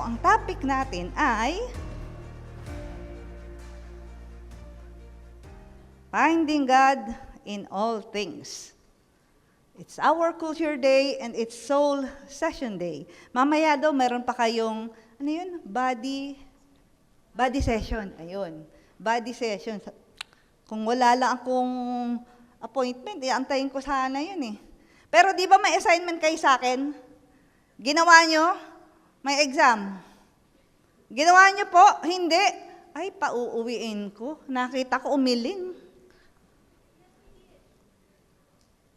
ang topic natin ay Finding God in All Things. It's our culture day and it's soul session day. Mamaya daw meron pa kayong, ano yun? Body session. Ayun. Body session. Kung wala lang akong appointment, antayin ko sana yun eh. Pero di ba may assignment kayo sa akin? Ginawa nyo? May exam. Ginawa nyo po? Hindi. Ay, pauuwiin ko. Nakita ko umiling.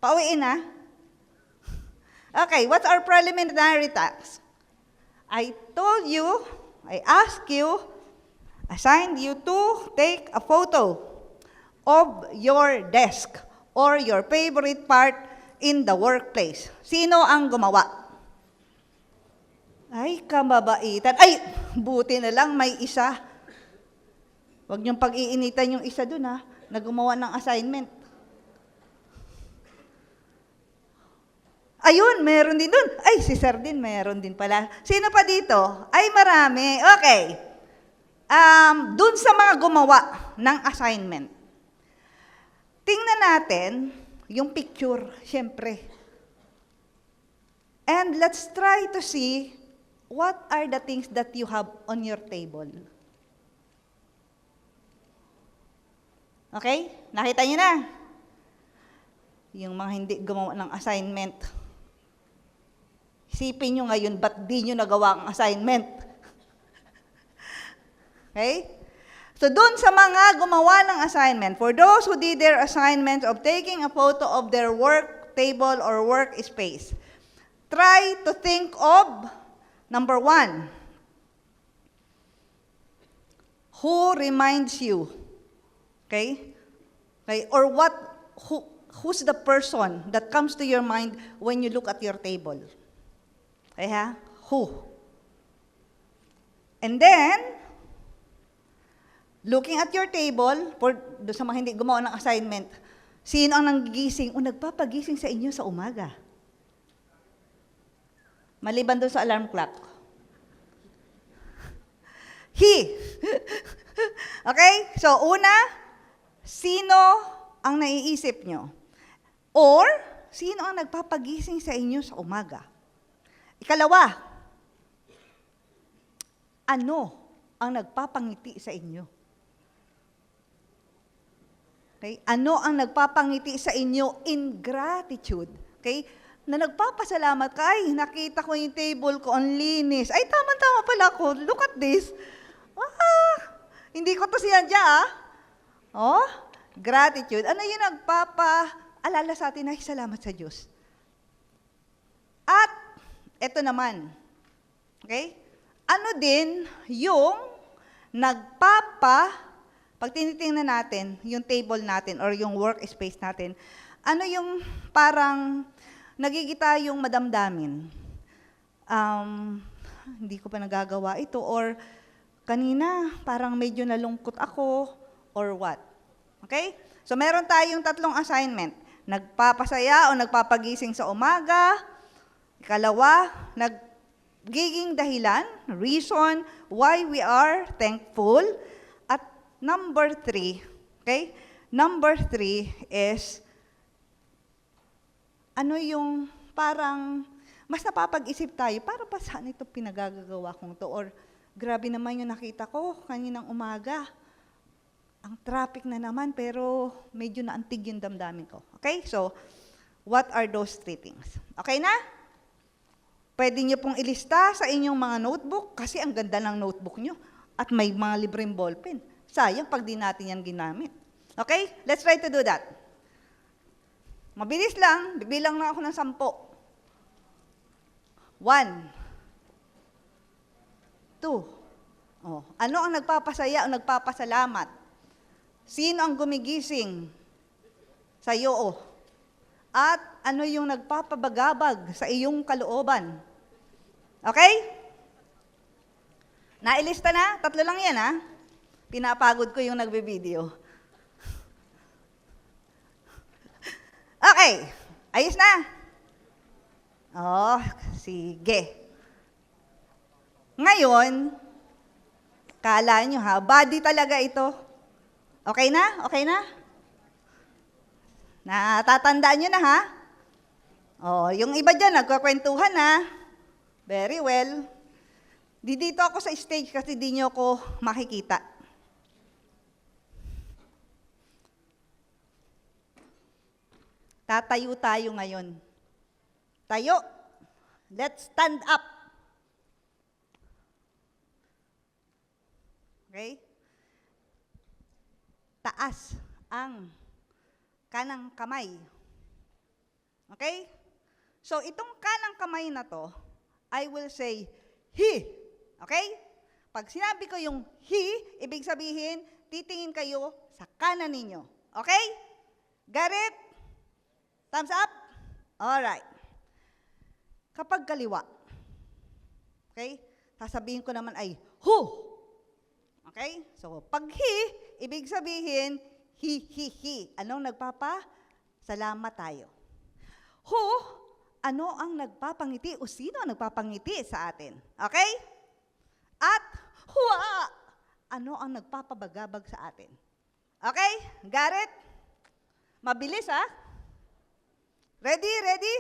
Pauwiin na? Okay, what's our preliminary task? I told you, I asked you, assigned you to take a photo of your desk or your favorite part in the workplace. Sino ang gumawa? Ay, kamabaitan. Ay, buti na lang may isa. Huwag niyong pag-iinitan yung isa dun ha, na gumawa ng assignment. Ayun, meron din dun. Ay, si Sir din, meron din pala. Sino pa dito? Ay, marami. Okay. Dun sa mga gumawa ng assignment, tingnan natin yung picture, syempre. And let's try to see what are the things that you have on your table. Okay? Nakita niyo na? Yung mga hindi gumawa ng assignment. Isipin nyo ngayon, ba't di nyo nagawa ang assignment? Okay? So, dun sa mga gumawa ng assignment, for those who did their assignment of taking a photo of their work table or work space, try to think of, number 1, who reminds you? Okay? Okay? Or who's the person that comes to your mind when you look at your table? Okay ha? Who? And then, looking at your table, for doon sa mga hindi gumawa ng assignment, sino ang nanggigising o nagpapagising sa inyo sa umaga? Maliban doon sa alarm clock. He. Okay? So, una, sino ang naiisip nyo? Or, sino ang nagpapagising sa inyo sa umaga? Ikalawa, ano ang nagpapangiti sa inyo? Okay? Ano ang nagpapangiti sa inyo in gratitude? Okay? Na nagpapasalamat ka, ay, nakita ko yung table ko, ang linis. Ay, tama-tama pala ako. Look at this. Hindi ko to sinadya, Oh, gratitude. Ano yung nagpapaalala sa atin ay salamat sa Diyos? At, eto naman, okay? Ano din yung pag tinitingnan natin, yung table natin or yung workspace natin, ano yung parang nagigita yung madamdamin? Hindi ko pa nagagawa ito or kanina parang medyo nalungkot ako or what? Okay? So meron tayong 3 assignment. Nagpapasaya o nagpapagising sa umaga. Ikalawa, nagiging dahilan, reason why we are thankful. At number 3, okay? Number 3 is, ano yung parang, mas napapag-isip tayo, para pa saan ito pinagagagawa kong to? Or, grabe naman yung nakita ko kaninang umaga. Ang traffic na naman, pero medyo naantig yung damdamin ko. Okay? So, what are those 3 things? Okay na? Pwede niyo pong ilista sa inyong mga notebook kasi ang ganda ng notebook niyo at may mga libreng ballpen. Sayang pag di natin yan ginamit. Okay? Let's try to do that. Mabilis lang. Bibilang na ako ng 10. 1. 2. Oh, ano ang nagpapasaya o nagpapasalamat? Sino ang gumigising sa iyo? At ano yung nagpapabagabag sa iyong kalooban? Okay? Nailista na? 3 lang yan, ha? Pinapagod ko yung nagbe-video. Okay. Ayos na? Oh, sige. Ngayon, kala nyo ha, body talaga ito. Okay na? Okay na? Natatandaan nyo na ha? Oh, yung iba dyan, nagkakwentuhan na. Very well. Dito ako sa stage kasi di nyo ako makikita. Tatayo tayo ngayon. Tayo. Let's stand up. Okay? Taas ang kanang kamay. Okay? So, itong kanang kamay na to, I will say, he. Okay? Pag sinabi ko yung he, ibig sabihin, titingin kayo sa kanan ninyo. Okay? Got it? Thumbs up? Alright. Kapag kaliwa, okay? Sasabihin ko naman ay, who. Okay? So, pag he, ibig sabihin, he. Anong nagpapasalamat tayo? Who, ano ang nagpapangiti o sino ang nagpapangiti sa atin? Okay? At hua, ano ang nagpapabagabag sa atin? Okay? Got it? Mabilis ha? Ready? Ready?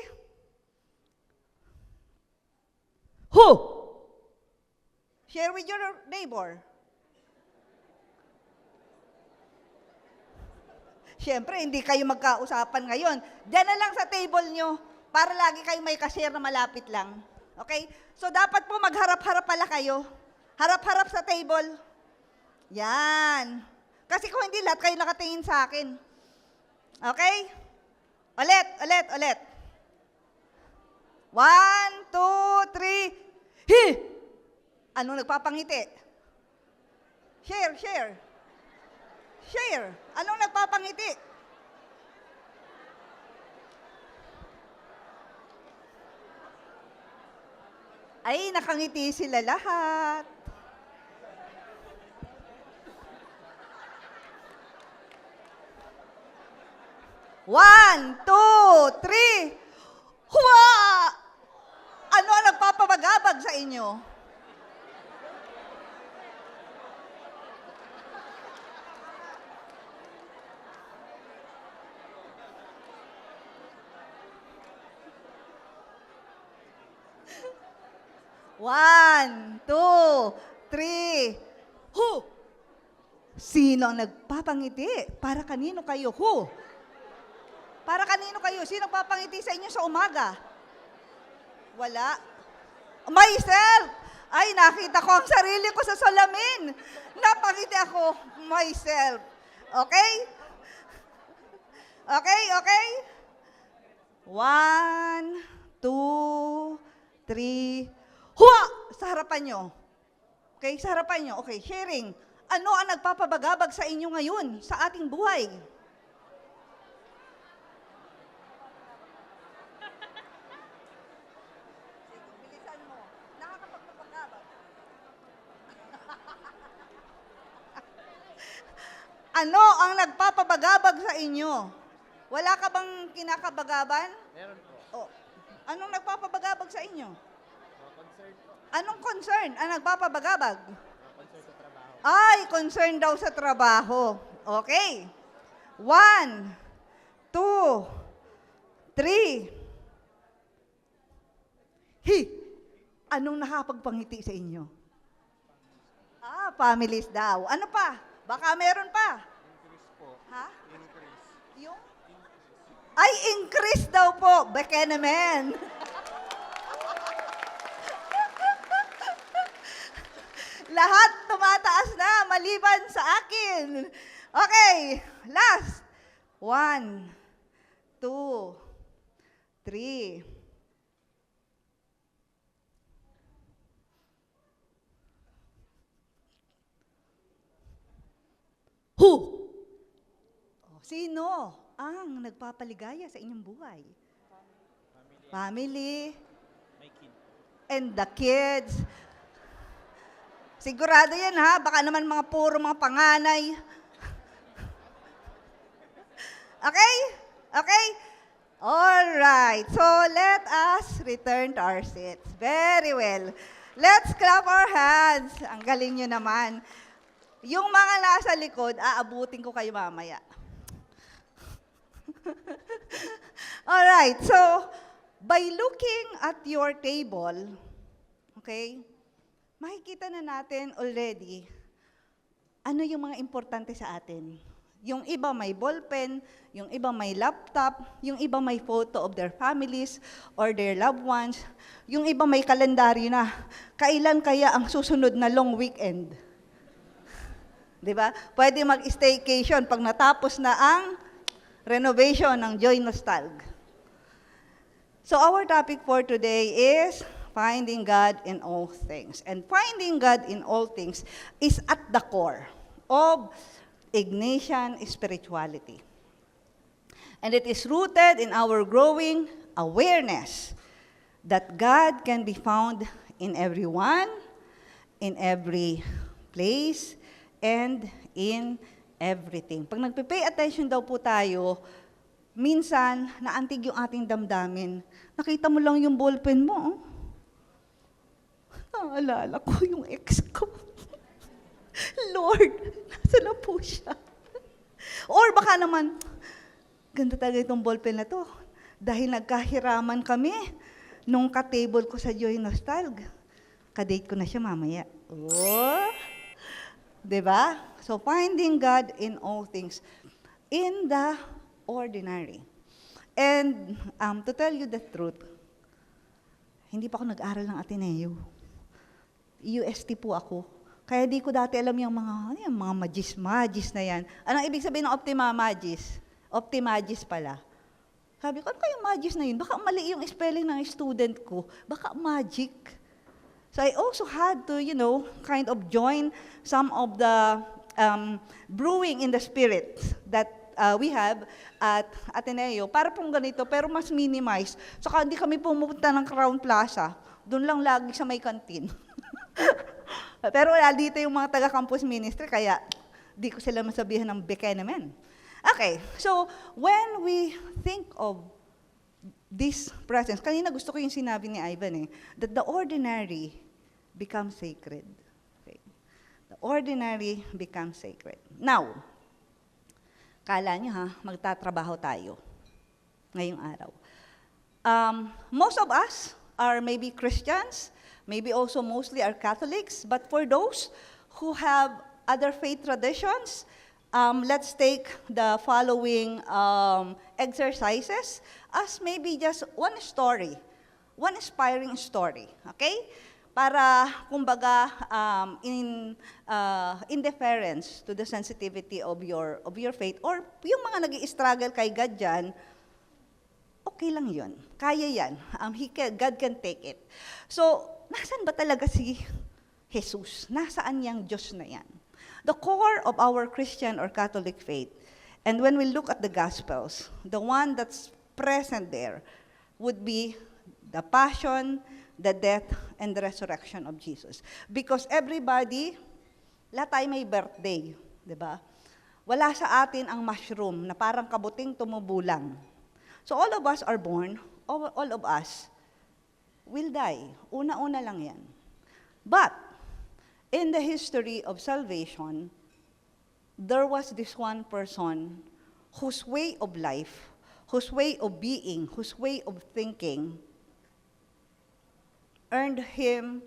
Who? Share with your neighbor. Siyempre, hindi kayo magkausapan ngayon. Diyan na lang sa table nyo para lagi kayo may cashier na malapit lang. Okay? So, dapat po magharap-harap pala kayo. Harap-harap sa table. Yan. Kasi kung hindi, lahat kayo nakatingin sa akin. Okay? Ulit. 1, 2, 3. He! Ano nagpapangiti? Share. Anong nagpapangiti? Ay, nakangiti sila lahat. One, two, three. Huwa! Ano ang nagpapabagabag sa inyo? One, two, three. Who? Sino ang nagpapangiti? Para kanino kayo? Who? Para kanino kayo? Sino ang papangiti sa inyo sa umaga? Wala. Myself! Ay, nakita ko ang sarili ko sa salamin. Napangiti ako. Myself. Okay? Okay? 1, 2, 3. Huwa! Sa harapan nyo. Okay, sa harapan nyo. Okay, sharing. Ano ang nagpapabagabag sa inyo ngayon, sa ating buhay? Bilisan mo. Nakakapagpabagabag. Ano ang nagpapabagabag sa inyo? Wala ka bang kinakabagaban? Meron po. Oh. Anong nagpapabagabag sa inyo? Concern po. Anong concern ang nagpapabagabag? Concern sa trabaho. Ay, concern daw sa trabaho. Okay. 1, 2, 3. He. Anong nakapagpangiti sa inyo? Families daw. Ano pa? Baka meron pa. Increase po. Ha? Increase. Yung? Ay, increase daw po. Baka naman. Lahat tumataas na maliban sa akin. Okay, last. 1, 2, 3. Who? Sino ang nagpapaligaya sa inyong buhay? Family. My kid. And the kids. Sigurado yan ha, baka naman mga puro mga panganay. Okay? Okay? All right. So let us return to our seats. Very well. Let's clap our hands. Ang galing nyo naman. Yung mga nasa likod, aabutin ko kayo mamaya. Alright, so, by looking at your table, okay, makikita na natin already ano yung mga importante sa atin. Yung iba may ballpen, yung iba may laptop, yung iba may photo of their families or their loved ones, yung iba may kalendaryo na. Kailan kaya ang susunod na long weekend? 'Di ba? Pwede mag-staycation pag natapos na ang renovation ng Joy Nostalg. So our topic for today is finding God in all things. And finding God in all things is at the core of Ignatian spirituality. And it is rooted in our growing awareness that God can be found in everyone, in every place, and in everything. Pag nagpe-pay attention daw po tayo, minsan, naantig yung ating damdamin. Nakita mo lang yung ballpen mo. Naalala ko yung ex ko. Lord, nasa na po siya. Or baka naman, ganda talaga itong ballpen na to. Dahil nagkahiraman kami nung ka-table ko sa Joy Nostalg. Ka-date ko na siya mamaya. Oh! Diba? So, finding God in all things. In the ordinary. And to tell you the truth, hindi pa ako nag-aral ng Ateneo. UST po ako. Kaya di ko dati alam yung mga magis na yan. Anong ibig sabihin ng Optimagis? Optimagis pala. Sabi ko, ano kayong magis na yun? Baka mali yung spelling ng student ko. Baka magic. So I also had to, kind of join some of the brewing in the spirit that we have at Ateneo. Para pong ganito, pero mas minimize. Saka hindi kami pumunta ng Crown Plaza. Doon lang lagi sa may kantin. Pero wala dito yung mga taga-campus ministry, kaya di ko sila masabihan ng beke naman. Okay, so when we think of this presence, kanina gusto ko yung sinabi ni Ivan that the ordinary becomes sacred. Okay. The ordinary becomes sacred. Now, kala nyo magtatrabaho tayo ngayong araw. Most of us are maybe Christians, maybe also mostly are Catholics, but for those who have other faith traditions, let's take the following exercises as maybe just one story, one inspiring story, okay? Para, kumbaga, in deference to the sensitivity of your faith, or yung mga nag-i-struggle kay God dyan, okay lang yun. Kaya yan. God can take it. So, nasaan ba talaga si Jesus? Nasaan yung Diyos na yan? The core of our Christian or Catholic faith, and when we look at the Gospels, the one that's present there would be the passion, the death, and the resurrection of Jesus. Because everybody, lahat tayo may birthday, di ba? Wala sa atin ang mushroom na parang kabuting tumubulang. So all of us are born, all of us will die. Una-una lang yan. But, in the history of salvation, there was this one person whose way of life, whose way of being, whose way of thinking earned him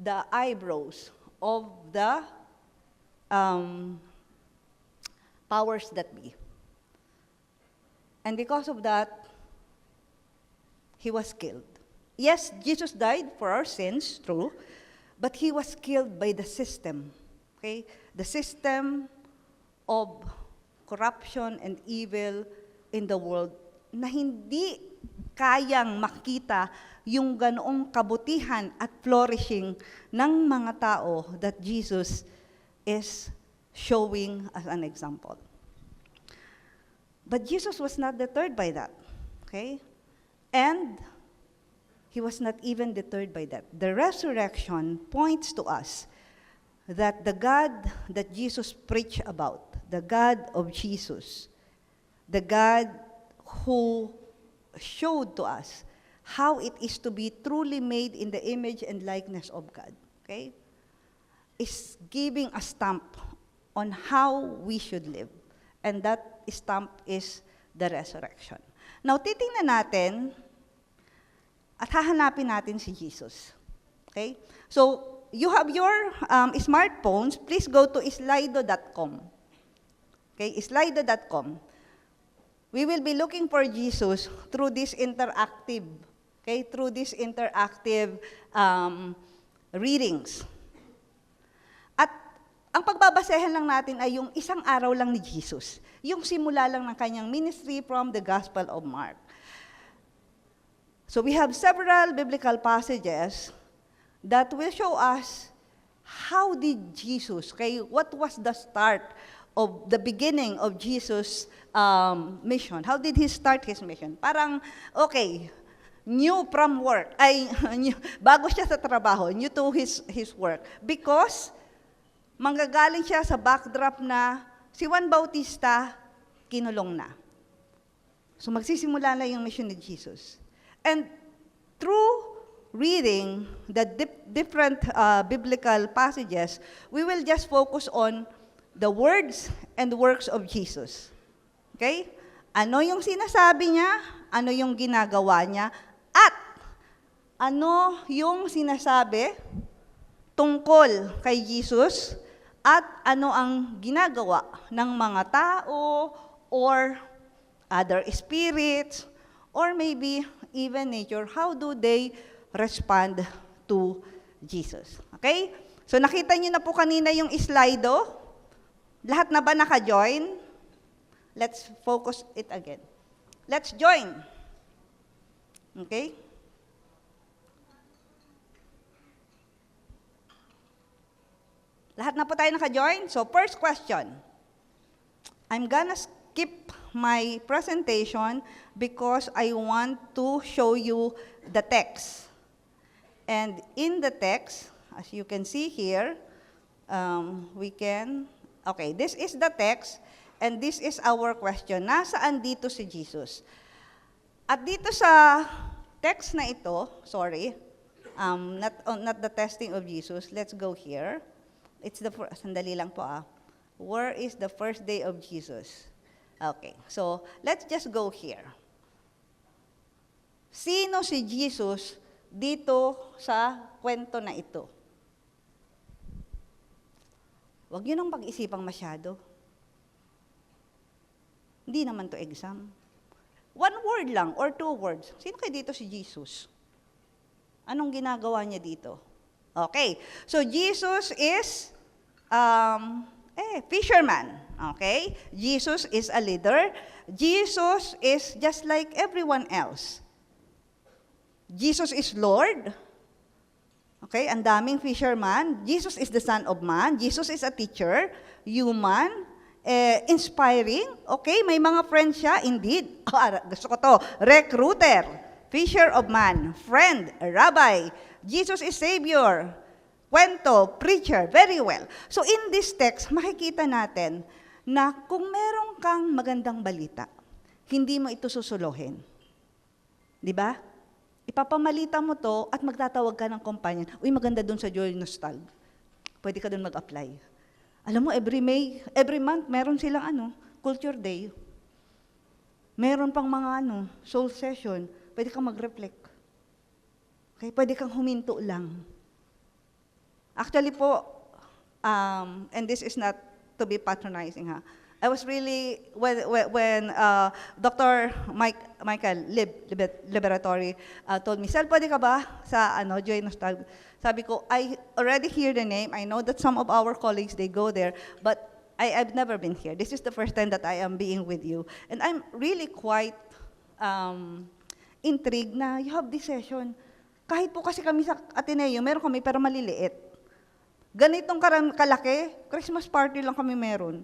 the eyebrows of the powers that be. And because of that, he was killed. Yes, Jesus died for our sins, true, but he was killed by the system, okay? The system of corruption and evil in the world na hindi kayang makita yung ganoong kabutihan at flourishing ng mga tao that Jesus is showing as an example. But Jesus was not deterred by that, okay? And he was not even deterred by that. The resurrection points to us that the God that Jesus preached about, the God of Jesus, the God who showed to us how it is to be truly made in the image and likeness of God. Okay? Is giving a stamp on how we should live. And that stamp is the resurrection. Now, titingnan natin at hahanapin natin si Jesus. Okay? So, you have your smartphones, please go to slido.com. Okay, slido.com. We will be looking for Jesus through this interactive, readings. At ang pagbabasehan lang natin ay yung isang araw lang ni Jesus, yung simula lang ng kanyang ministry from the Gospel of Mark. So we have several biblical passages that will show us how did Jesus, what was the start of the beginning of Jesus' mission? How did he start his mission? Parang, okay, new from work, bago siya sa trabaho, new to his work. Because, manggagaling siya sa backdrop na si Juan Bautista, kinulong na. So magsisimula na yung mission ni Jesus. And through reading the different biblical passages, we will just focus on the words and works of Jesus. Okay? Ano yung sinasabi niya, ano yung ginagawa niya, at ano yung sinasabi tungkol kay Jesus, at ano ang ginagawa ng mga tao or other spirits or maybe even nature. How do they respond to Jesus? Okay? So nakita niyo na po kanina yung slido. Lahat na ba naka-join? Let's focus it again. Let's join. Okay? Lahat na po tayo naka-join? So first question. I'm gonna skip my presentation because I want to show you the text. And in the text, as you can see here, okay, this is the text, and this is our question. Nasaan dito si Jesus? At dito sa text na ito, not the testing of Jesus, let's go here. It's the first, sandali lang po Where is the first day of Jesus? Okay, so let's just go here. Sino si Jesus dito sa kwento na ito? Huwag yun ang pag-isipang masyado. Hindi naman to exam. One word lang or two words. Sino kayo dito si Jesus? Anong ginagawa niya dito? Okay. So Jesus is fisherman. Okay? Jesus is a leader. Jesus is just like everyone else. Jesus is Lord. Okay, ang daming fisherman. Jesus is the Son of Man. Jesus is a teacher, human, inspiring. Okay, may mga friends siya, indeed. Gusto ko to. Recruiter, fisher of man, friend, rabbi. Jesus is Savior. Kwento, preacher, very well. So in this text, makikita natin na kung meron kang magandang balita, hindi mo ito susuluhin. Di ba? Ipapamalita mo to at magtatawag ka ng companion. Uy, maganda dun sa Joy Nostalg. Pwede ka dun mag-apply. Alam mo, every month, meron silang culture day. Meron pang mga soul session. Pwede kang mag-reflect. Okay? Pwede kang huminto lang. Actually po, and this is not to be patronizing, I was really, when Dr. Michael Liberatory told me, Sal, pwede ka ba sa Joy Nostalg? Sabi ko, I already hear the name. I know that some of our colleagues, they go there, but I've never been here. This is the first time that I am being with you. And I'm really quite intrigued na you have this session. Kahit po kasi kami sa Ateneo, meron kami pero maliliit. Ganitong kalaki, Christmas party lang kami meron.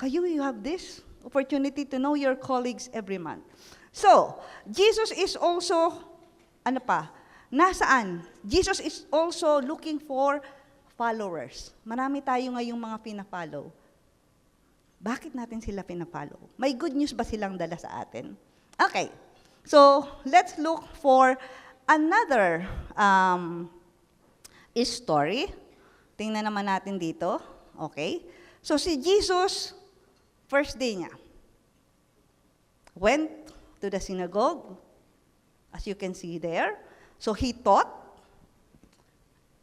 Kayo, you have this opportunity to know your colleagues every month. So, Jesus is also, nasaan? Jesus is also looking for followers. Marami tayo ngayong mga pina-follow. Bakit natin sila pina-follow? May good news ba silang dala sa atin? Okay. So, let's look for another story. Tingnan naman natin dito. Okay? So, si Jesus, first day niya, went to the synagogue, as you can see there. So, he taught,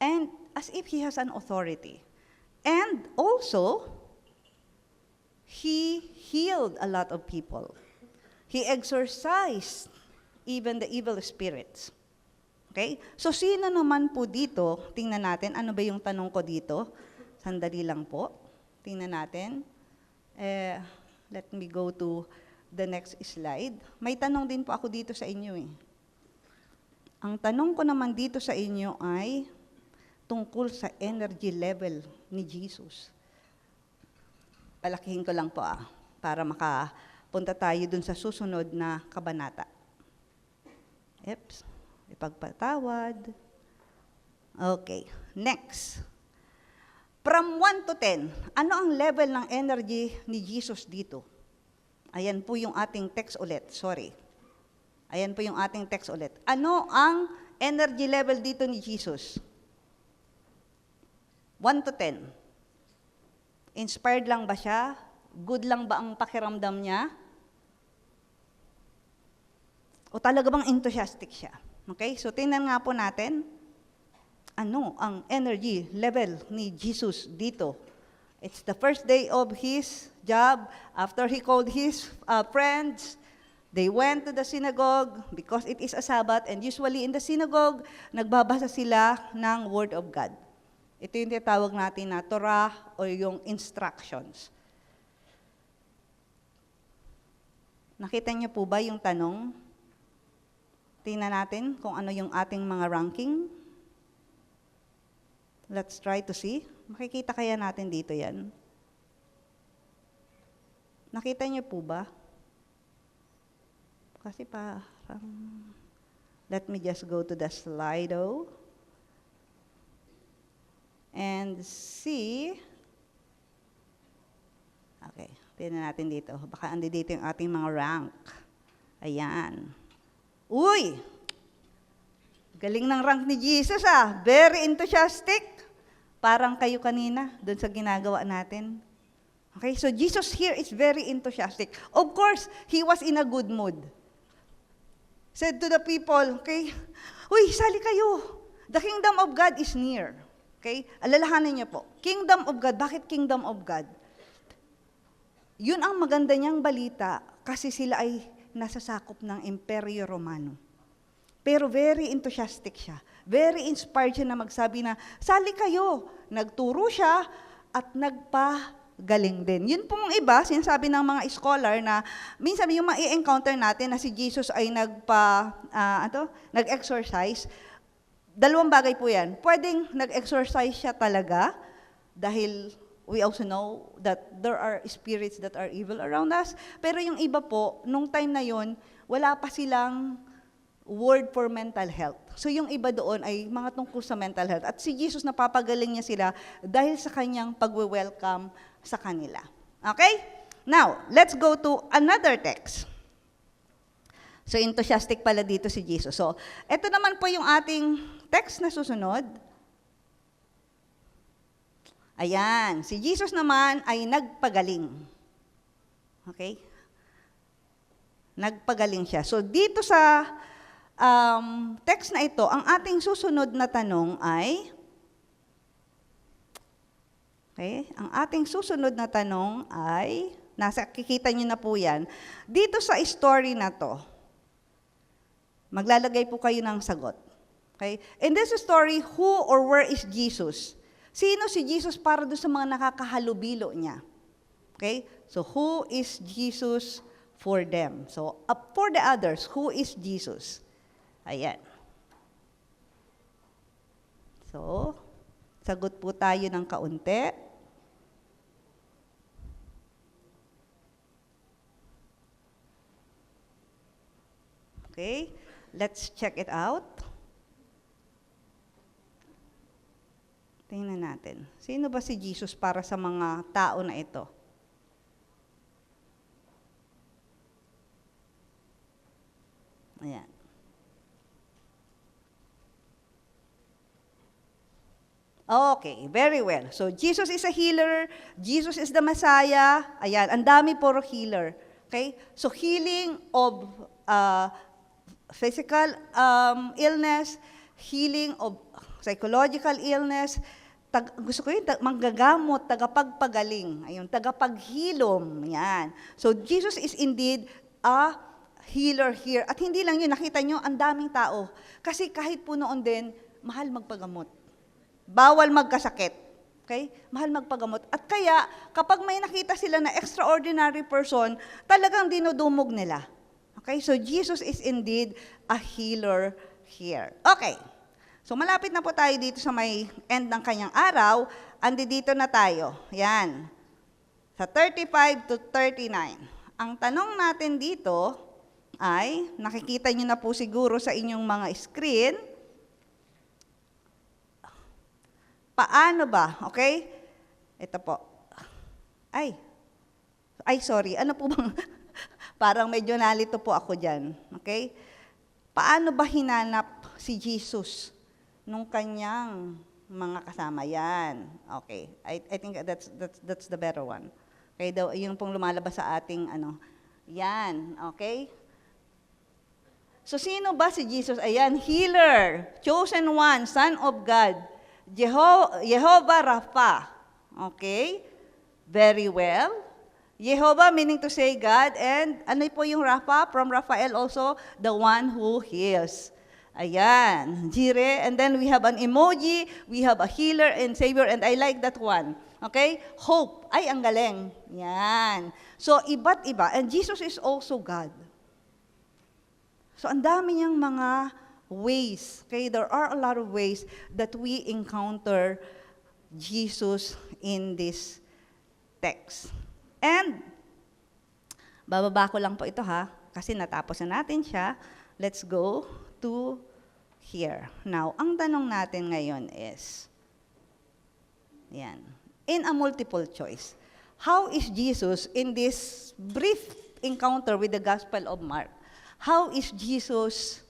and as if he has an authority. And also, he healed a lot of people. He exorcised even the evil spirits. Okay? So, sino naman po dito? Tingnan natin, ano ba yung tanong ko dito? Sandali lang po. Tingnan natin. Let me go to the next slide. May tanong din po ako dito sa inyo eh. Ang tanong ko naman dito sa inyo ay tungkol sa energy level ni Jesus. Palakihin ko lang po para makapunta tayo dun sa susunod na kabanata. Ipagpatawad. Okay, next. From 1 to 10, ano ang level ng energy ni Jesus dito? Ayan po yung ating text ulit, sorry. Ayan po yung ating text ulit. Ano ang energy level dito ni Jesus? 1 to 10. Inspired lang ba siya? Good lang ba ang pakiramdam niya? O talaga bang enthusiastic siya? Okay, so tingnan nga po natin. Ano ang energy level ni Jesus dito? It's the first day of his job. After he called his friends, they went to the synagogue because it is a Sabbath, and usually in the synagogue, nagbabasa sila ng Word of God. Ito yung tinatawag natin na Torah o yung instructions. Nakita niyo po ba yung tanong? Tingnan natin kung ano yung ating mga ranking. Let's try to see. Makikita kaya natin dito yan? Nakita niyo po ba? Kasi parang... Let me just go to the Slido. And see... Okay, tingnan natin dito. Baka andi dito yung ating mga rank. Ayan. Uy! Galing ng rank ni Jesus Very enthusiastic. Parang kayo kanina, doon sa ginagawa natin. Okay, so Jesus here is very enthusiastic. Of course, he was in a good mood. Said to the people, okay, uy, sali kayo. The kingdom of God is near. Okay, alalahanin niyo po. Kingdom of God, bakit kingdom of God? Yun ang maganda niyang balita kasi sila ay nasasakop ng Imperyo Romano. Pero very enthusiastic siya. Very inspired siya na magsabi na, sali kayo. Nagturo siya at nagpagaling din. Yun pong iba, sinasabi ng mga scholar na minsan yung ma-encounter natin na si Jesus ay nag-exercise. Dalawang bagay po yan. Pwedeng nag-exercise siya talaga dahil we also know that there are spirits that are evil around us. Pero yung iba po, nung time na yon, wala pa silang word for mental health. So yung iba doon ay mga tungkol sa mental health. At si Jesus, napapagaling niya sila dahil sa kanyang pagwe-welcome sa kanila. Okay? Now, let's go to another text. So enthusiastic pala dito si Jesus. So, ito naman po yung ating text na susunod. Ayan, si Jesus naman ay nagpagaling. Okay? Nagpagaling siya. So dito sa text na ito, ang ating susunod na tanong ay, ang ating susunod na tanong ay, kikita niyo na po yan, dito sa story na to, maglalagay po kayo ng sagot. Okay? In this story, who or where is Jesus? Sino si Jesus para doon sa mga nakakahalubilo niya? Okay? So, who is Jesus for them? So, for the others, who is Jesus? Ayan. So, sagot po tayo ng kaunti. Okay, let's check it out. Tingnan natin. Sino ba si Jesus para sa mga tao na ito? Ayan. Okay, very well. So, Jesus is a healer. Jesus is the Messiah. Ayan, ang dami puro healer. Okay? So, healing of physical illness, healing of psychological illness, gusto ko yun, manggagamot, tagapagpagaling, ayun, tagapaghilom, yan. So, Jesus is indeed a healer here. At hindi lang yun, nakita nyo, ang daming tao. Kasi kahit po noon din, mahal magpagamot. Bawal magkasakit. Okay? Mahal magpagamot. At kaya, kapag may nakita sila na extraordinary person, talagang dinudumog nila. Okay? So, Jesus is indeed a healer here. Okay. So, malapit na po tayo dito sa may end ng kanyang araw. Andi dito na tayo. Yan. Sa 35 to 39. Ang tanong natin dito ay, nakikita nyo na po siguro sa inyong mga screen, paano ba? Okay? Ito po. Ay, sorry. Ano po bang, parang medyo nalito po ako dyan. Okay? Paano ba hinanap si Jesus nung kanyang mga kasama? Yan. Okay. I think that's the better one. Okay, yung pong lumalabas sa ating Yan. Okay? So, sino ba si Jesus? Ayan, healer, chosen one, Son of God, Jehovah Rapha. Okay? Very well. Jehovah meaning to say God, and ano po yung Rapha? From Raphael also, the one who heals. Ayan, Jire. And then we have an emoji, we have a healer and savior, and I like that one. Okay? Hope. Ay, ang galing. Yan. So, iba't iba. And Jesus is also God. So, ang dami niyang mga ways. Okay? There are a lot of ways that we encounter Jesus in this text. And, bababa ko lang po ito kasi natapos na natin siya. Let's go to here. Now, ang tanong natin ngayon is, yan, in a multiple choice, how is Jesus in this brief encounter with the Gospel of Mark? How is Jesus,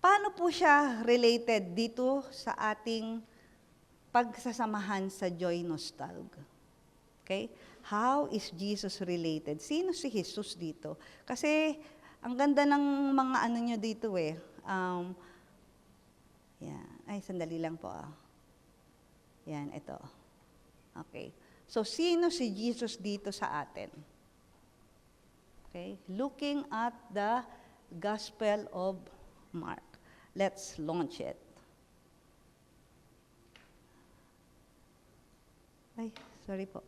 paano po siya related dito sa ating pagsasamahan sa Joy Nostalg? Okay? How is Jesus related? Sino si Jesus dito? Kasi, ang ganda ng mga nyo dito yan. Ay, sandali lang po. Yan, ito. Okay. So, sino si Jesus dito sa atin? Okay. Looking at the Gospel of Mark. Let's launch it. Ay, sorry po.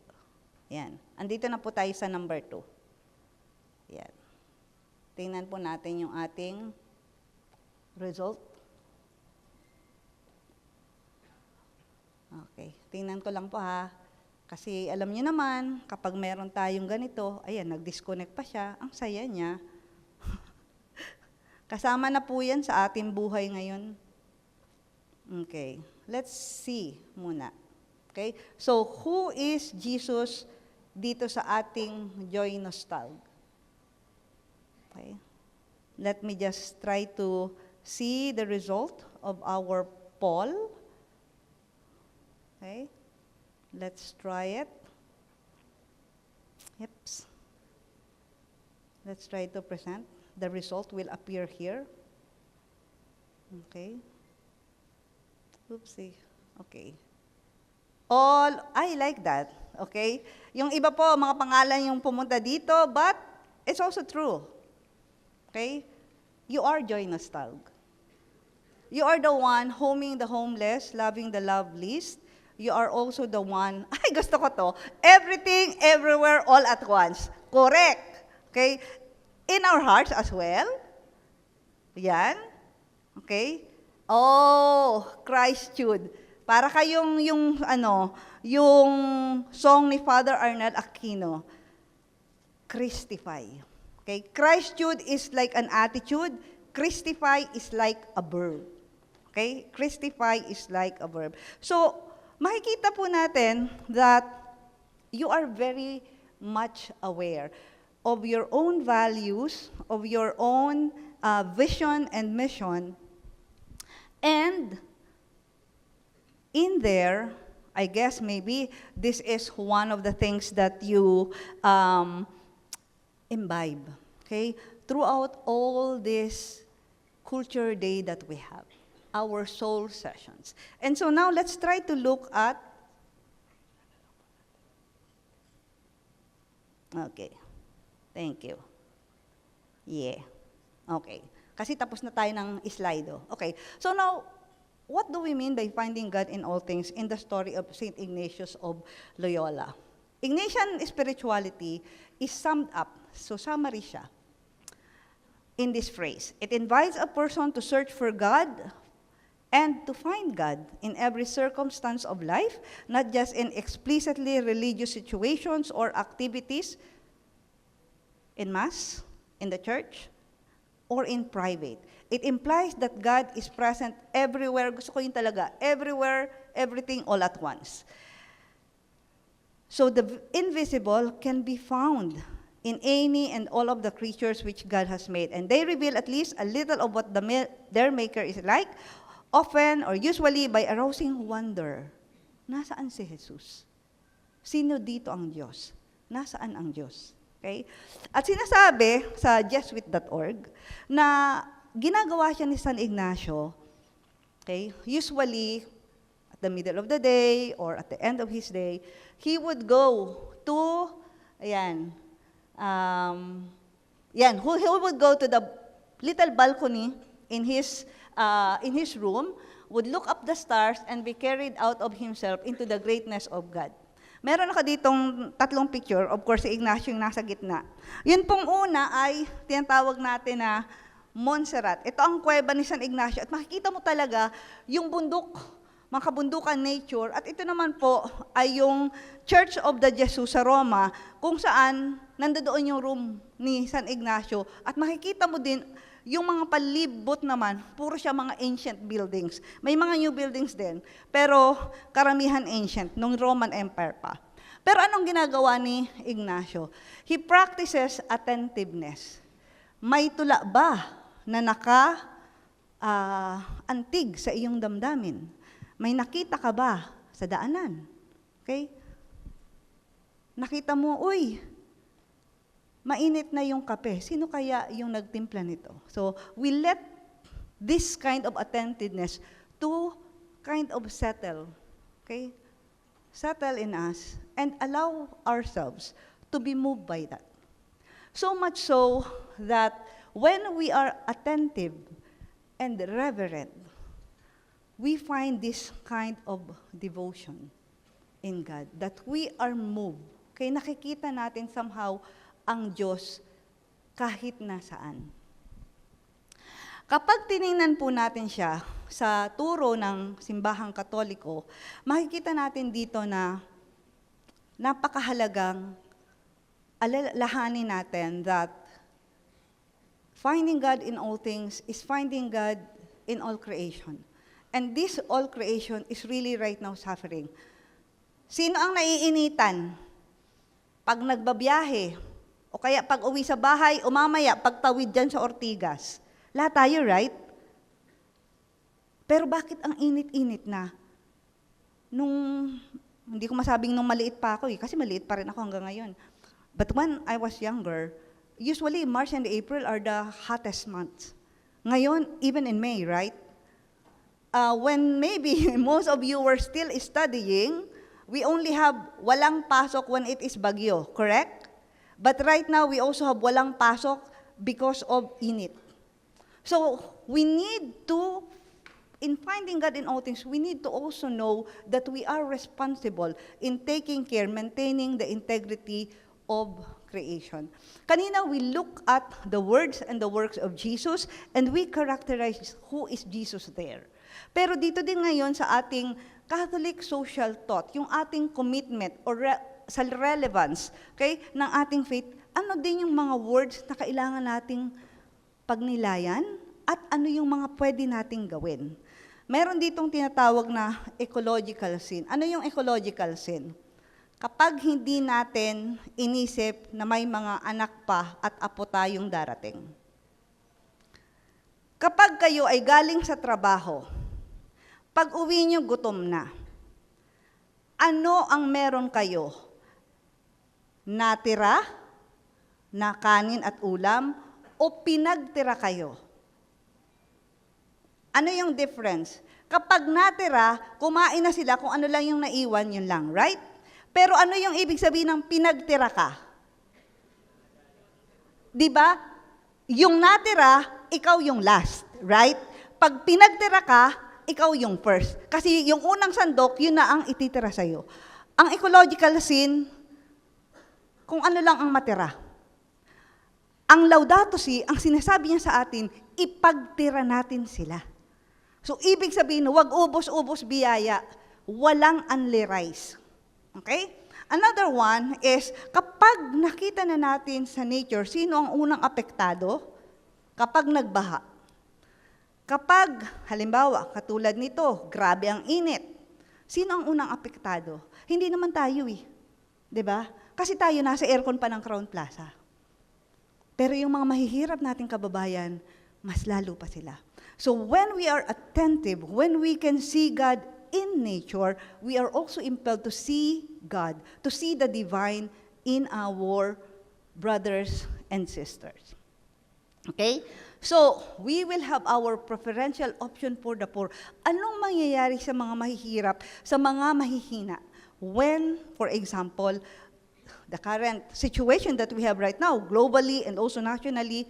Yan. Andito na po tayo sa number 2. Yan. Tingnan po natin yung ating result. Okay. Tingnan ko lang po Kasi alam niyo naman, kapag meron tayong ganito, ayan, nag-disconnect pa siya, ang saya niya. Kasama na po yan sa ating buhay ngayon. Okay. Let's see muna. Okay? So, who is Jesus dito sa ating Joy Nostalg? Okay. Let me just try to see the result of our poll. Okay. Let's try it. Yep. Let's try to present. The result will appear here. Okay. Oopsie. Okay. I like that. Okay? Yung iba po, mga pangalan yung pumunta dito, but it's also true. Okay? You are Joy Nostalg. You are the one homing the homeless, loving the loveless. You are also the one, ay gusto ko to, everything, everywhere, all at once. Correct. Okay? In our hearts as well. Yan. Okay? Oh, Christitude. Para kayong yung song ni Father Arnel Aquino, Christify. Okay? Christitude is like an attitude. Christify is like a verb. Okay? Christify is like a verb. So, makikita po natin that you are very much aware. of your own values, of your own vision and mission. And in there, I guess maybe this is one of the things that you imbibe, okay? Throughout all this culture day that we have, our soul sessions. And so now let's try to look at, okay, thank you. Yeah, okay. Kasi tapos na tayo ng slide. Okay, so now, what do we mean by finding God in all things in the story of St. Ignatius of Loyola? Ignatian spirituality is summed up, so summary siya, in this phrase. It invites a person to search for God and to find God in every circumstance of life, not just in explicitly religious situations or activities in mass, in the church, or in private. It implies that God is present everywhere. Gusto ko yun talaga. Everywhere, everything, all at once. So the invisible can be found in any and all of the creatures which God has made. And they reveal at least a little of what their maker is like, often or usually by arousing wonder. Nasaan si Jesus? Sino dito ang Diyos? Nasaan ang Diyos? Okay? At sinasabi sa Jesuit.org na ginagawa siya ni San Ignacio, okay, usually at the middle of the day or at the end of his day, he would go to, he would go to the little balcony in his room, would look up the stars and be carried out of himself into the greatness of God. Meron ako ditong tatlong picture, of course, si Ignacio yung nasa gitna. Yun pong una ay tinatawag natin na Montserrat. Ito ang kuweba ni San Ignacio at makikita mo talaga yung bundok, mga kabundukan nature. At ito naman po ay yung Church of the Jesus sa Roma, kung saan nandoon yung room ni San Ignacio. At makikita mo din yung mga palibot naman, puro siya mga ancient buildings. May mga new buildings din, pero karamihan ancient, nung Roman Empire pa. Pero anong ginagawa ni Ignacio? He practices attentiveness. May tula ba na antig sa iyong damdamin? May nakita ka ba sa daanan? Okay? Nakita mo, uy, mainit na yung kape. Sino kaya yung nagtimpla nito? So, we let this kind of attentiveness to kind of settle, okay? Settle in us and allow ourselves to be moved by that. So much so that when we are attentive and reverent, we find this kind of devotion in God, that we are moved. Okay, nakikita natin somehow ang Diyos kahit nasaan. Kapag tiningnan po natin siya sa turo ng simbahang Katoliko, makikita natin dito na napakahalagang alalahanin natin that finding God in all things is finding God in all creation. And this all creation is really right now suffering. Sino ang naiinitan pag nagbabiyahe? O kaya pag uwi sa bahay, o mamaya pagtawid dyan sa Ortigas? Lahat tayo, right? Pero bakit ang init-init na? Hindi ko masabing nung maliit pa ako kasi maliit pa rin ako hanggang ngayon. But when I was younger, usually March and April are the hottest months. Ngayon, even in May, right? When maybe most of you were still studying, we only have walang pasok when it is bagyo, correct? But right now, we also have walang pasok because of init. So, we need to, in finding God in all things, we need to also know that we are responsible in taking care, maintaining the integrity of creation. Kanina, we look at the words and the works of Jesus, and we characterize who is Jesus there. Pero dito din ngayon sa ating Catholic social thought, yung ating commitment or sa relevance, okay, ng ating faith, ano din yung mga words na kailangan nating pagnilayan at ano yung mga pwede nating gawin. Meron ditong tinatawag na ecological sin. Ano yung ecological sin? kapag hindi natin inisip na may mga anak pa at apo tayong darating. Kapag kayo ay galing sa trabaho, pag uwi nyo gutom na, ano ang meron kayo? Natira na kanin at ulam o pinagtira kayo? Ano yung difference? Kapag natira, kumain na sila kung ano lang yung naiwan, yun lang, right? Pero ano yung ibig sabihin ng pinagtira ka? Di ba? Yung natira, ikaw yung last, right? Pag pinagtira ka, ikaw yung first. Kasi yung unang sandok, yun na ang ititira sa'yo. Ang ecological sin, kung ano lang ang matira. Ang Laudato Si, ang sinasabi niya sa atin, ipagtira natin sila. So, ibig sabihin, wag ubos-ubos biyaya, walang only rice. Okay? Another one is, kapag nakita na natin sa nature, sino ang unang apektado? Kapag nagbaha. Kapag, halimbawa, katulad nito, grabe ang init, sino ang unang apektado? Hindi naman tayo eh. 'Di ba? Kasi tayo nasa aircon pa ng Crown Plaza. Pero yung mga mahihirap nating kababayan, mas lalo pa sila. So when we are attentive, when we can see God in nature, we are also impelled to see God, to see the divine in our brothers and sisters. Okay? So, we will have our preferential option for the poor. Anong mangyayari sa mga mahihirap, sa mga mahihina? When, for example, the current situation that we have right now, globally and also nationally,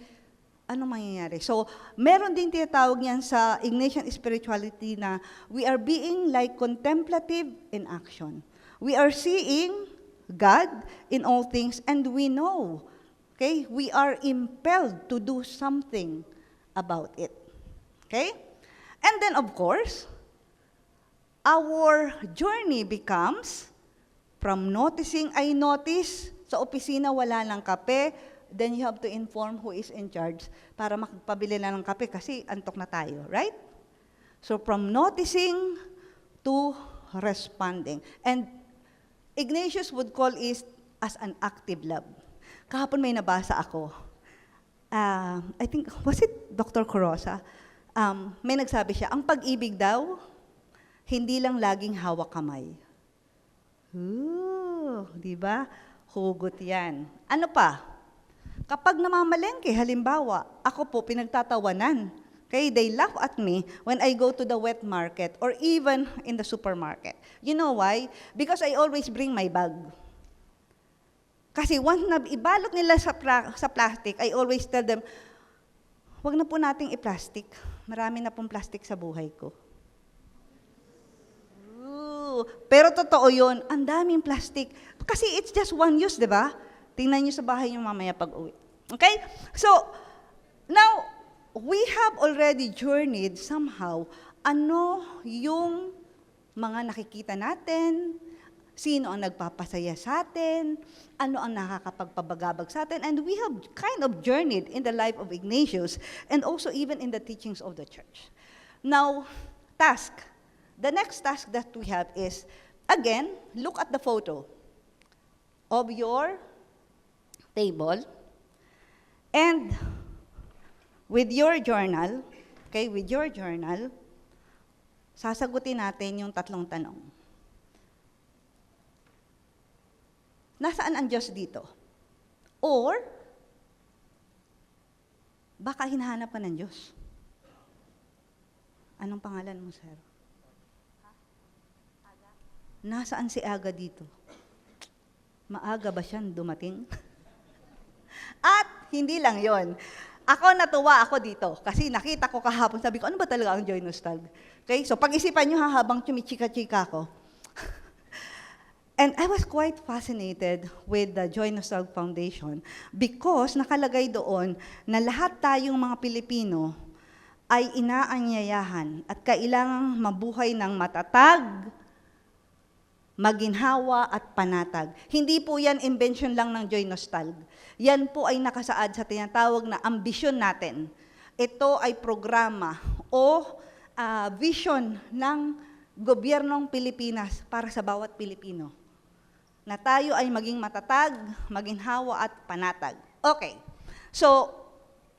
anong mangyayari? So, meron din tinatawag niyan sa Ignatian spirituality na we are being like contemplative in action. We are seeing God in all things and we know, okay, we are impelled to do something about it. Okay? And then, of course, our journey becomes from noticing, I notice, sa opisina wala ng kape, then you have to inform who is in charge para makapabili na ng kape kasi antok na tayo, right? So from noticing to responding. And Ignatius would call it as an active love. Kahapon may nabasa ako. I think, was it Dr. Corosa? May nagsabi siya, ang pag-ibig daw, hindi lang laging hawak kamay. Di ba? Hugot yan. Ano pa? Kapag namamalengke, halimbawa, ako po pinagtatawanan. Okay, they laugh at me when I go to the wet market or even in the supermarket. You know why? Because I always bring my bag. Kasi once na ibalot nila sa plastic, I always tell them, wag na po nating i-plastic. Marami na pong plastic sa buhay ko. Pero totoo yun, ang daming plastic. Kasi it's just one use, di ba? Tingnan nyo sa bahay nyo mamaya pag-uwi. Okay? So, now, we have already journeyed somehow. Ano yung mga nakikita natin? Sino ang nagpapasaya sa atin? Ano ang nakakapagpabagabag sa atin? And we have kind of journeyed in the life of Ignatius and also even in the teachings of the church. Now, task. The next task that we have is, again, look at the photo of your table and with your journal, okay, with your journal, sasagutin natin yung tatlong tanong. Nasaan ang Diyos dito? Or, baka hinahanap ka ng Diyos? Anong pangalan mo, sir? Nasaan si Aga dito? Maaga ba siyang dumating? At hindi lang yon. Ako natuwa ako dito kasi nakita ko kahapon, sabi ko, ano ba talaga ang Joy Nostalg? Okay, so pag-isipan nyo habang chumichika-chika ko. And I was quite fascinated with the Joy Nostalg Foundation because nakalagay doon na lahat tayong mga Pilipino ay inaanyayahan at kailangang mabuhay ng matatag, maginhawa at panatag. Hindi po yan invention lang ng Joy Nostalg. Yan po ay nakasaad sa tinatawag na ambisyon natin. Ito ay programa o vision ng gobyernong Pilipinas para sa bawat Pilipino. na tayo ay maging matatag, maginhawa at panatag. Okay. So,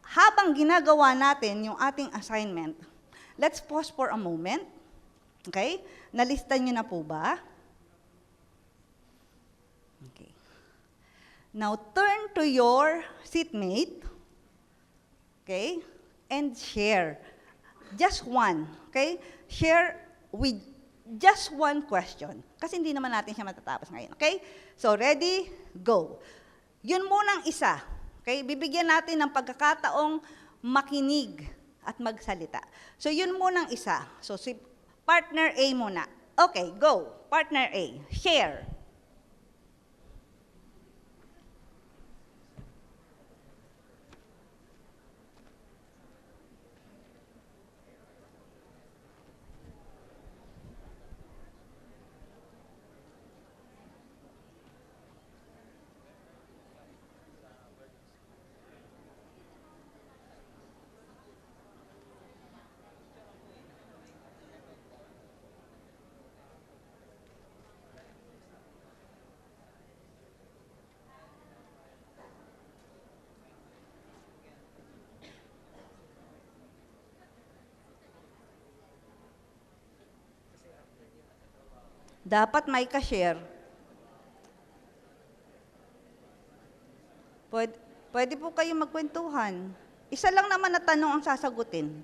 habang ginagawa natin yung ating assignment, let's pause for a moment. Okay? Nalista niyo na po ba? Okay. Now, turn to your seatmate. Okay? And share. Just one. Okay? Share with just one question. Kasi hindi naman natin siya matatapos ngayon. Okay? So, ready? Go. Yun munang isa. Okay? Bibigyan natin ng pagkakataong makinig at magsalita. So, yun munang isa. So, si partner A muna. Okay, go. Partner A. Share. Dapat may ka-share. Pwede po kayo magkwentuhan. Isa lang naman na tanong ang sasagutin.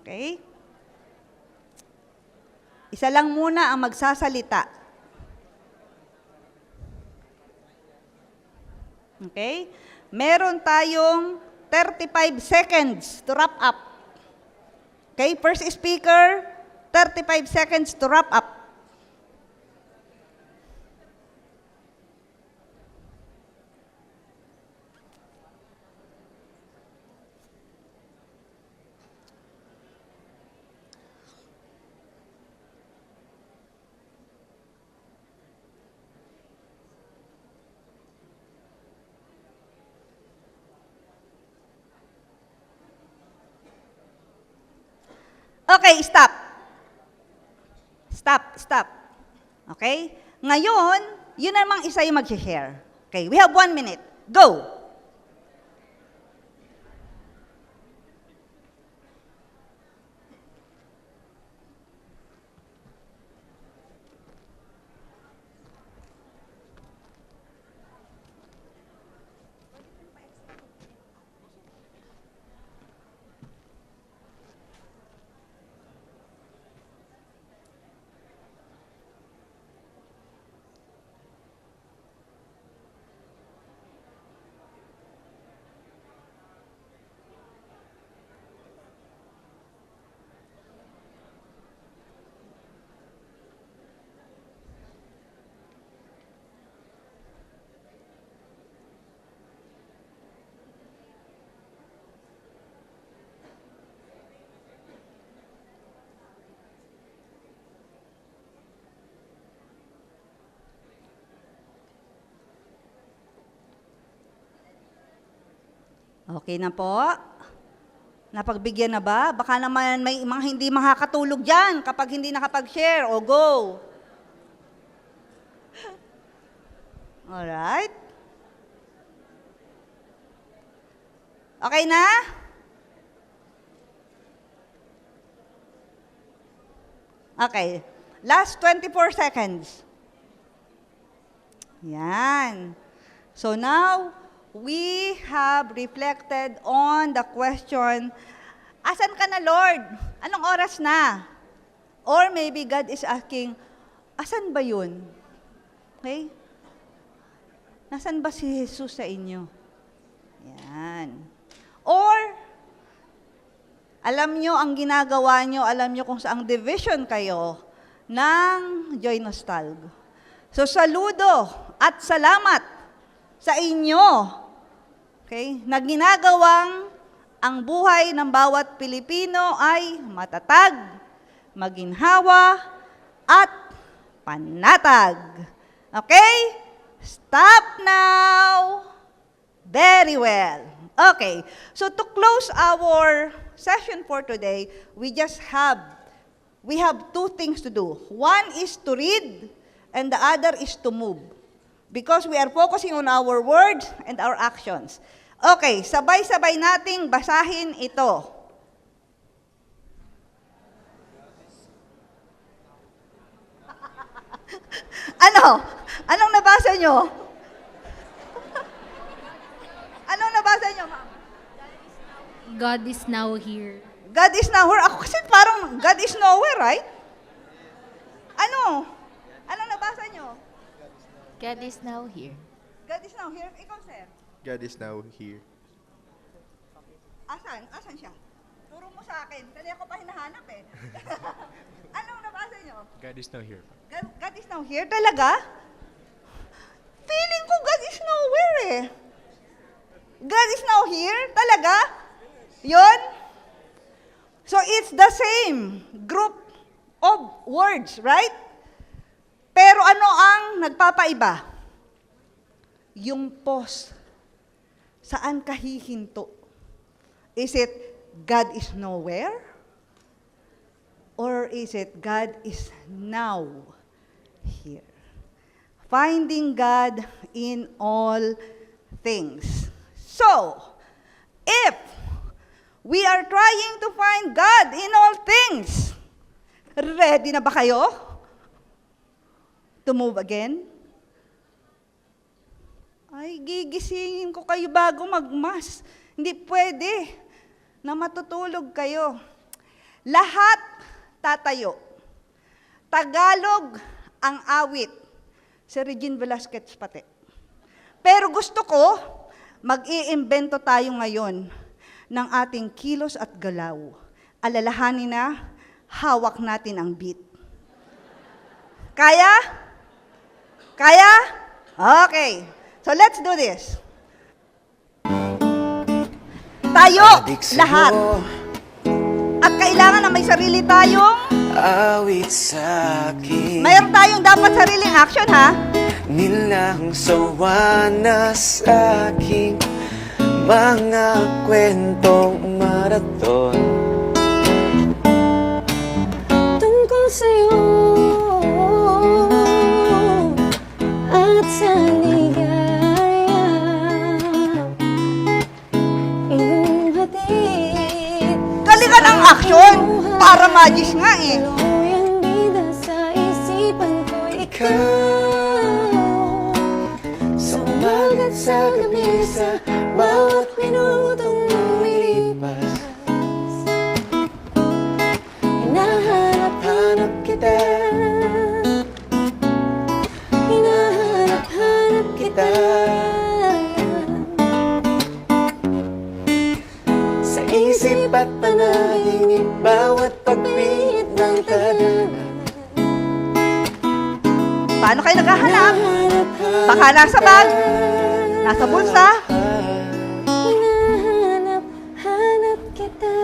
Okay? Isa lang muna ang magsasalita. Okay? Meron tayong 35 seconds to wrap up. Okay? First speaker, 35 seconds to wrap up. Okay, stop. Stop. Okay? Ngayon, yun namang isa yung mag-share. Okay, we have 1 minute. Go! Okay na po? Napagbigyan na ba? Baka naman may mga hindi makakatulog dyan kapag hindi nakapag-share. O go! Alright? Okay na? Okay. Last 24 seconds. Yan. So now, we have reflected on the question, asan ka na, Lord? Anong oras na? Or maybe God is asking, asan ba yun? Okay? Nasaan ba si Jesus sa inyo? Yan. Or, alam nyo ang ginagawa nyo, alam nyo kung saang division kayo ng Joy Nostalg. So, saludo at salamat sa inyo, okay, na ginagawang ang buhay ng bawat Pilipino ay matatag, maginhawa, at panatag. Okay? Stop now. Very well. Okay. So to close our session for today, we just have we have two things to do. One is to read, and the other is to move. Because we are focusing on our words and our actions. Okay, sabay-sabay nating basahin ito. Ano? Anong nabasa nyo? Anong nabasa nyo, ma'am? God is now here. God is nowhere. Ako kasi parang God is nowhere, right? Ano? Anong nabasa nyo? God is now here. God is now here. Ikaw, sir. God is now here. Asan? Asan siya? Turo mo sa akin. Dali ako pa hinahanap eh. Anong nabasa nyo? God is now here. God is now here? Talaga? Feeling ko God is nowhere eh. God is now here? Talaga? Yon? So it's the same group of words, right? Pero ano ang nagpapaiba? Yung pause. Saan ka hihinto? Is it God is nowhere? Or is it God is now here? Finding God in all things. So, if we are trying to find God in all things, ready na ba kayo to move again? Ay, gigisingin ko kayo bago magmas. Hindi pwede na matutulog kayo. Lahat tatayo. Tagalog ang awit. Si Regine Velasquez pati. Pero gusto ko, mag-iimbento tayo ngayon ng ating kilos at galaw. Alalahanin na, hawak natin ang beat. Kaya? Kaya? Okay. So let's do this. Tayo, lahat. At kailangan na may sarili tayong, awit sa akin, mayroon tayong dapat sariling action, ha? nilang sawa na sa aking mga kwentong maraton. Tungkol sa'yo at sa ligaya, iyong hatid. Galingan ang action para magis nga eh. Tuluyang bida sa isipan ko, ikaw. Sa umaga at sa gabi, sa bawat minutong lumilipas, hinahanap-hanap kita, hinahanap-hanap kita. Sa isip at panaginip, bawat pagpihit ng tadhana, Paano kayo naghahanap? Baka nasa bag, nasa bulsa. Hinahanap kita.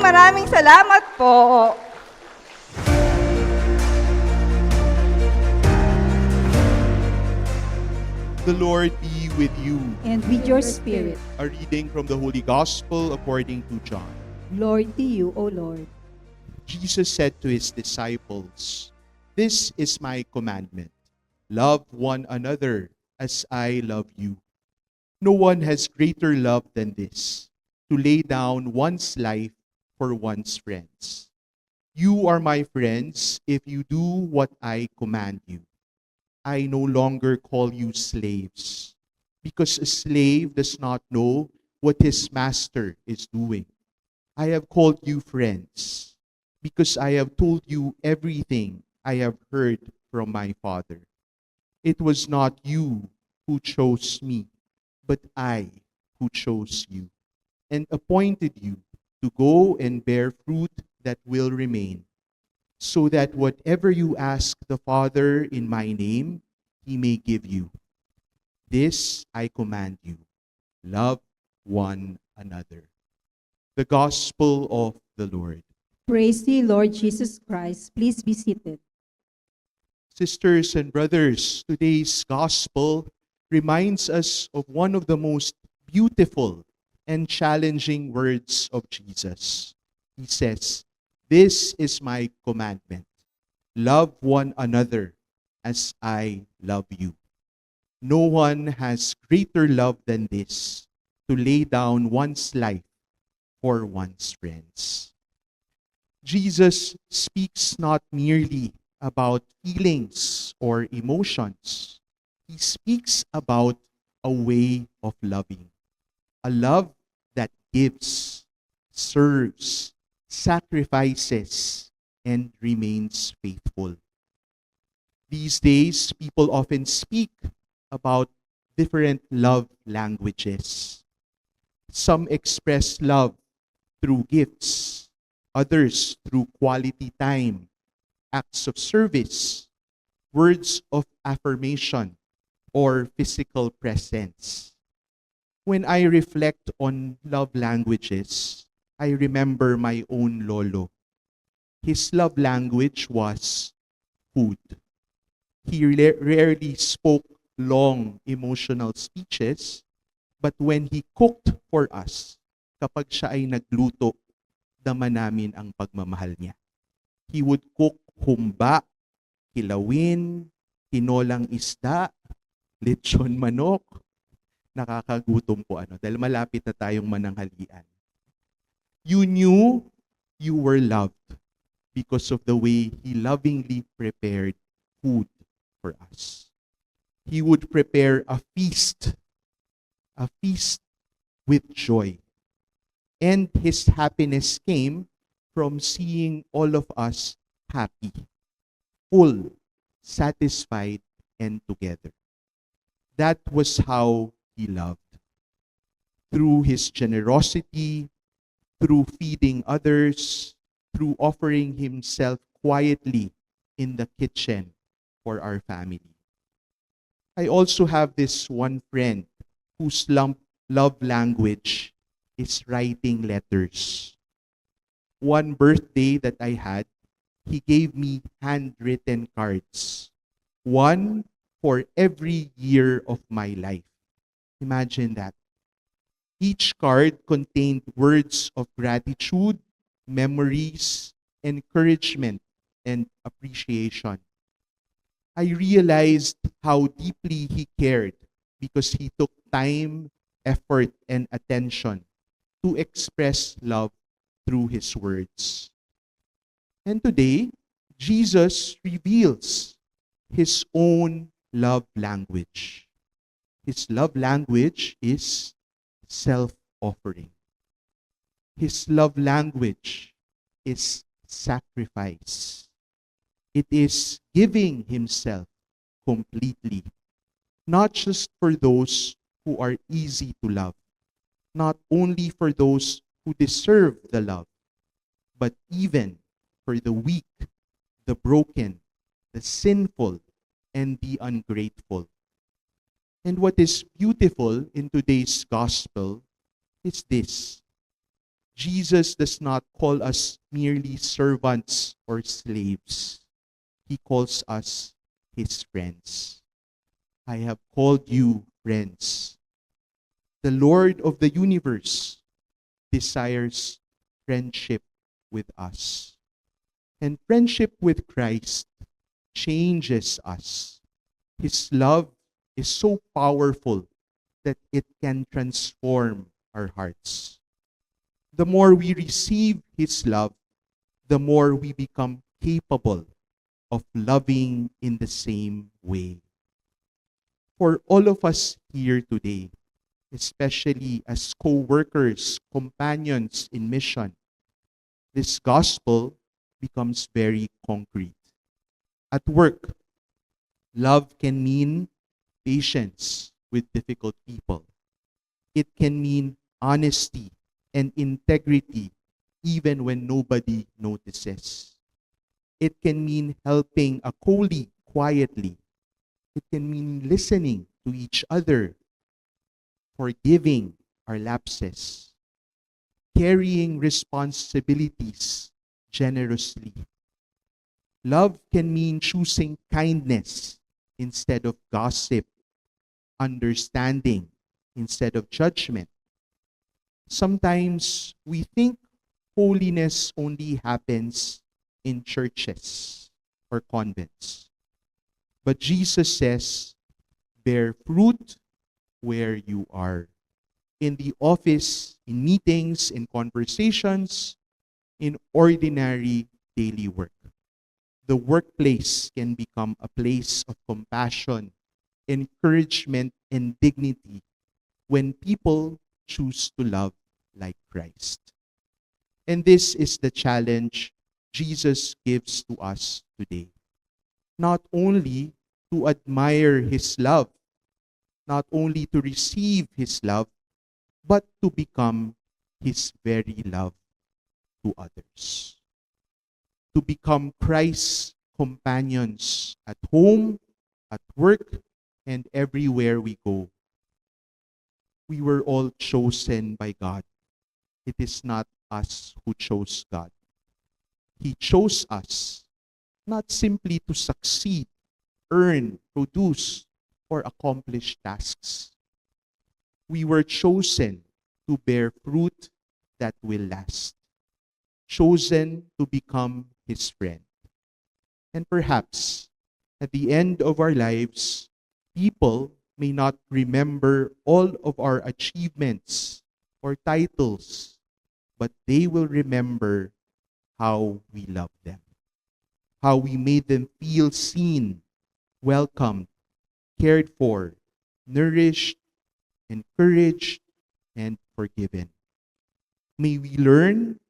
Maraming salamat po. The Lord be with you. And with your spirit. A reading from the Holy Gospel according to John. Glory to you, O Lord. Jesus said to his disciples, "This is my commandment. Love one another as I love you. No one has greater love than this, to lay down one's life for one's friends. You are my friends if you do what I command you. I no longer call you slaves, because a slave does not know what his master is doing. I have called you friends, because I have told you everything I have heard from my Father. It was not you who chose me, but I who chose you, and appointed you to go and bear fruit that will remain, so that whatever you ask the Father in my name, he may give you. This I command you, love one another." The Gospel of the Lord. Praise thee, Lord Jesus Christ. Please be seated. Sisters and brothers, today's Gospel reminds us of one of the most beautiful and challenging words of Jesus. He says, "This is my commandment. Love one another as I love you. No one has greater love than this, to lay down one's life for one's friends." Jesus speaks not merely about feelings or emotions. He speaks about a way of loving, a love that gives, serves, sacrifices, and remains faithful. These days, people often speak about different love languages. Some express love through gifts, others through quality time, acts of service, words of affirmation, or physical presence. When I reflect on love languages, I remember my own lolo. His love language was food. He rarely spoke long emotional speeches, but when he cooked for us, kapag siya ay nagluto, dama namin ang pagmamahal niya. He would cook humba, kilawin, tinolang isda, lechon manok. Nakakagutom po dahil malapit na tayong mananghalian. You knew you were loved because of the way he lovingly prepared food for us. He would prepare a feast with joy. And his happiness came from seeing all of us happy, full, satisfied, and together. That was how he loved. Through his generosity, through feeding others, through offering himself quietly in the kitchen for our family. I also have this one friend whose love language is writing letters. One birthday that I had, he gave me handwritten cards. One for every year of my life. Imagine that. Each card contained words of gratitude, memories, encouragement, and appreciation. I realized how deeply he cared because he took time, effort, and attention to express love through his words. And today, Jesus reveals his own love language. His love language is self-offering. His love language is sacrifice. It is giving himself completely, not just for those who are easy to love, not only for those who deserve the love, but even for the weak, the broken, the sinful, and the ungrateful. And what is beautiful in today's gospel is this: Jesus does not call us merely servants or slaves. He calls us his friends. I have called you friends. The Lord of the universe desires friendship with us. And friendship with Christ changes us. His love is so powerful that it can transform our hearts. The more we receive his love, the more we become capable of loving in the same way. For all of us here today, especially as co-workers, companions in mission, this gospel becomes very concrete. At work, love can mean patience with difficult people. It can mean honesty and integrity even when nobody notices. It can mean helping a colleague quietly. It can mean listening to each other, forgiving our lapses, carrying responsibilities generously. Love can mean choosing kindness instead of gossip, understanding instead of judgment. Sometimes we think holiness only happens in churches or convents. But Jesus says, bear fruit where you are. In the office, in meetings, in conversations, in ordinary daily work. The workplace can become a place of compassion, encouragement, and dignity when people choose to love like Christ. And this is the challenge Jesus gives to us today. Not only to admire his love, not only to receive his love, but to become his very love to others. To become Christ's companions at home, at work, and everywhere we go. We were all chosen by God. It is not us who chose God. He chose us not simply to succeed, earn, produce, or accomplish tasks. We were chosen to bear fruit that will last. Chosen to become his friend. And perhaps at the end of our lives, people may not remember all of our achievements or titles, but they will remember how we loved them, how we made them feel seen, welcomed, cared for, nourished, encouraged, and forgiven. May we learn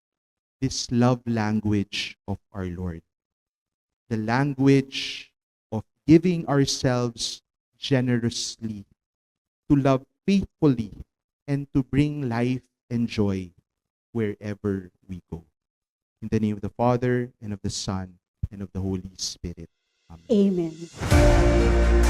this love language of our Lord, the language of giving ourselves generously, to love faithfully, and to bring life and joy wherever we go. In the name of the Father, and of the Son, and of the Holy Spirit. Amen. Amen.